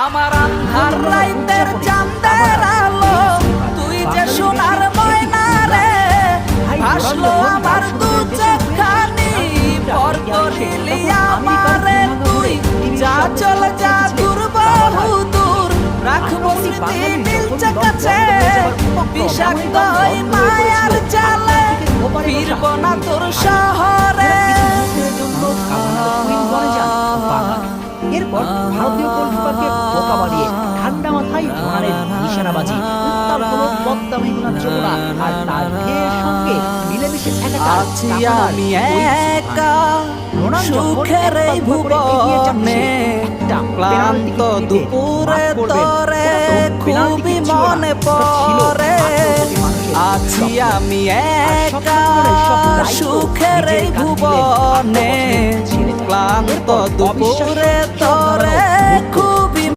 আমার আন্ধার রাইতের চাঁদের আলো তুই যে সোনার ময়না রে ভাসলো আমার দু চোখখানি পর করিলি আমারে তুই যা চল যা দূর বহু দূর রাখবো স্মৃতি দিলচে কাছে বিষাক্ত এই মায়ার জালে ফিরব না তোর শহরে। এরপর ভারতীয় গোলকিপারকে বোকা বানিয়ে ঠান্ডা মাথায় রোনানের নিশানাবাজি উত্তর হলো পদ্মা মেঘনা চোরা আর তার ঢের সঙ্গে মিলেমিশে একাকার আছি আমি একা সুখের এই ভুবনে ক্লান্ত দুপুরে তরে খুবই মনে পড়ে। আছি আমি একা সুখের এই ভুবনে ক্লান্ত দুপুরে তরে